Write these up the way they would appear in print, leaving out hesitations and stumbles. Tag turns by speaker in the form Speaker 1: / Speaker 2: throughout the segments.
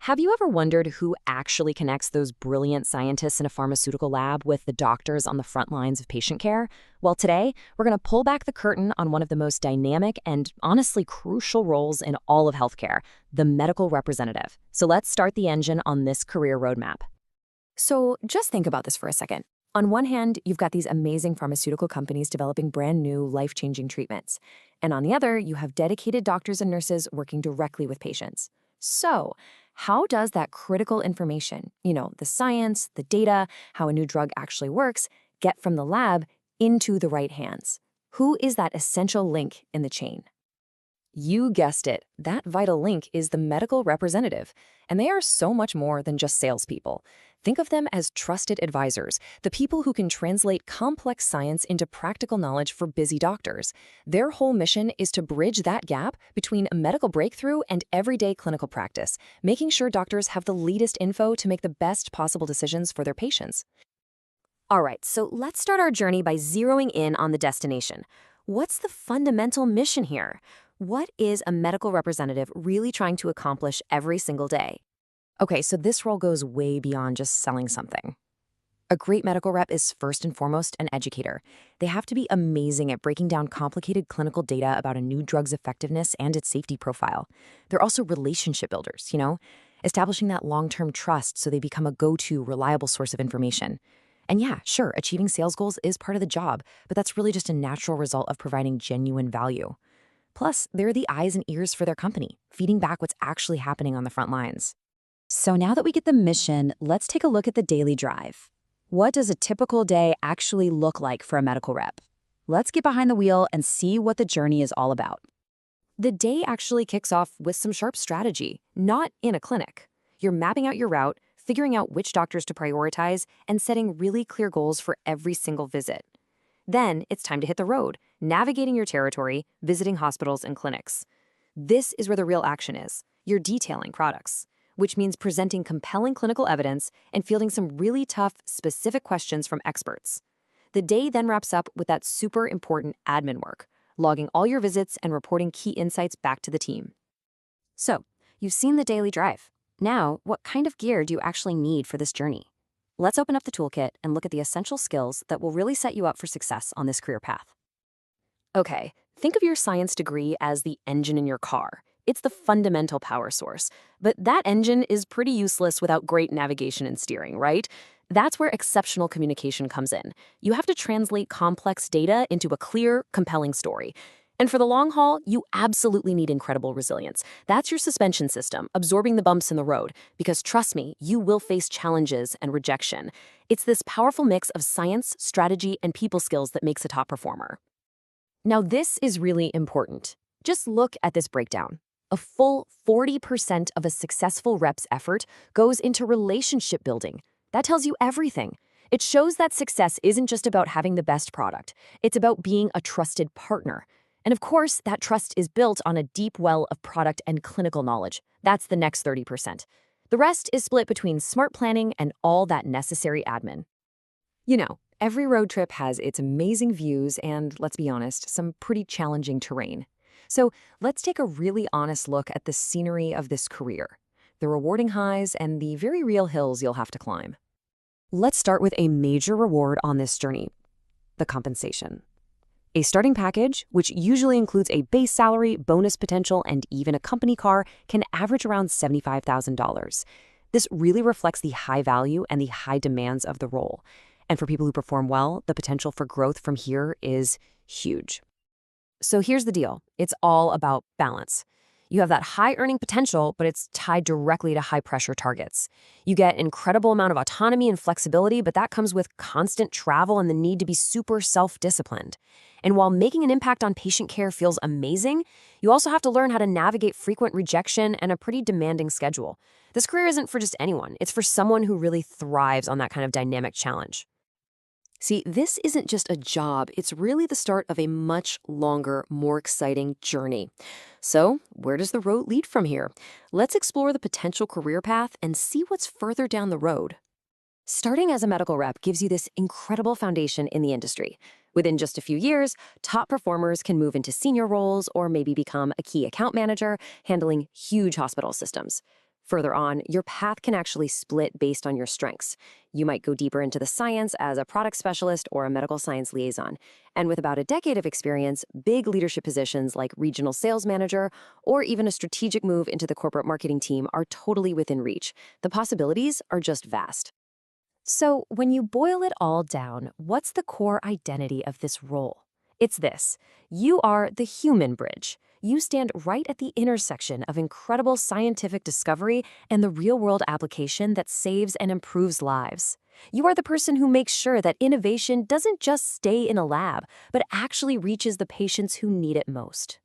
Speaker 1: Have you ever wondered who actually connects those brilliant scientists in a pharmaceutical lab with the doctors on the front lines of patient care? Well, today, we're going to pull back the curtain on one of the most dynamic and honestly crucial roles in all of healthcare, the medical representative. So let's start the engine on this career roadmap. So just think about this for a second. On one hand, you've got these amazing pharmaceutical companies developing brand new, life-changing treatments. And on the other, you have dedicated doctors and nurses working directly with patients. So, how does that critical information, the science, the data, how a new drug actually works, get from the lab into the right hands? Who is that essential link in the chain? You guessed it, that vital link is the medical representative, and they are so much more than just salespeople. Think of them as trusted advisors, the people who can translate complex science into practical knowledge for busy doctors. Their whole mission is to bridge that gap between a medical breakthrough and everyday clinical practice, making sure doctors have the latest info to make the best possible decisions for their patients. All right, so let's start our journey by zeroing in on the destination. What's the fundamental mission here? What is a medical representative really trying to accomplish every single day? Okay, so this role goes way beyond just selling something. A great medical rep is first and foremost an educator. They have to be amazing at breaking down complicated clinical data about a new drug's effectiveness and its safety profile. They're also relationship builders, establishing that long-term trust so they become a go-to, reliable source of information. And yeah, sure, achieving sales goals is part of the job, but that's really just a natural result of providing genuine value. Plus, they're the eyes and ears for their company, feeding back what's actually happening on the front lines. So now that we get the mission, let's take a look at the daily drive. What does a typical day actually look like for a medical rep? Let's get behind the wheel and see what the journey is all about. The day actually kicks off with some sharp strategy, not in a clinic. You're mapping out your route, figuring out which doctors to prioritize, and setting really clear goals for every single visit. Then it's time to hit the road, navigating your territory, visiting hospitals and clinics. This is where the real action is. You're detailing products, which means presenting compelling clinical evidence and fielding some really tough, specific questions from experts. The day then wraps up with that super important admin work, logging all your visits and reporting key insights back to the team. So, you've seen the daily drive. Now, what kind of gear do you actually need for this journey? Let's open up the toolkit and look at the essential skills that will really set you up for success on this career path. Okay, think of your science degree as the engine in your car. It's the fundamental power source, but that engine is pretty useless without great navigation and steering, right? That's where exceptional communication comes in. You have to translate complex data into a clear, compelling story. And for the long haul, you absolutely need incredible resilience. That's your suspension system, absorbing the bumps in the road. Because trust me, you will face challenges and rejection. It's this powerful mix of science, strategy, and people skills that makes a top performer. Now, this is really important. Just look at this breakdown. A full 40% of a successful rep's effort goes into relationship building. That tells you everything. It shows that success isn't just about having the best product. It's about being a trusted partner. And of course, that trust is built on a deep well of product and clinical knowledge. That's the next 30%. The rest is split between smart planning and all that necessary admin. Every road trip has its amazing views and, let's be honest, some pretty challenging terrain. So let's take a really honest look at the scenery of this career, the rewarding highs and the very real hills you'll have to climb. Let's start with a major reward on this journey, the compensation. A starting package, which usually includes a base salary, bonus potential, and even a company car, can average around $75,000. This really reflects the high value and the high demands of the role. And for people who perform well, the potential for growth from here is huge. So here's the deal. It's all about balance. You have that high earning potential, but it's tied directly to high pressure targets. You get an incredible amount of autonomy and flexibility, but that comes with constant travel and the need to be super self-disciplined. And while making an impact on patient care feels amazing, you also have to learn how to navigate frequent rejection and a pretty demanding schedule. This career isn't for just anyone. It's for someone who really thrives on that kind of dynamic challenge. See, this isn't just a job, it's really the start of a much longer, more exciting journey. So, where does the road lead from here? Let's explore the potential career path and see what's further down the road. Starting as a medical rep gives you this incredible foundation in the industry. Within just a few years, top performers can move into senior roles or maybe become a key account manager, handling huge hospital systems.
Speaker 2: Further on, your path can actually split based on your strengths. You might go deeper into the science as a product specialist or a medical science liaison. And with about a decade of experience, big leadership positions like regional sales manager or even a strategic move into the corporate marketing team are totally within reach. The possibilities are just vast.
Speaker 1: So, when you boil it all down, what's the core identity of this role? It's this: you are the human bridge. You stand right at the intersection of incredible scientific discovery and the real world application that saves and improves lives. You are the person who makes sure that innovation doesn't just stay in a lab, but actually reaches the patients who need it most.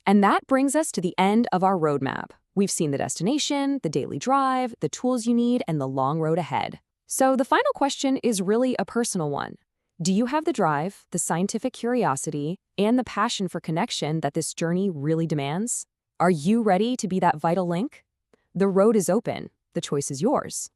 Speaker 1: And that brings us to the end of our roadmap. We've seen the destination, the daily drive, the tools you need, and the long road ahead. So the final question is really a personal one. Do you have the drive, the scientific curiosity, and the passion for connection that this journey really demands? Are you ready to be that vital link? The road is open. The choice is yours.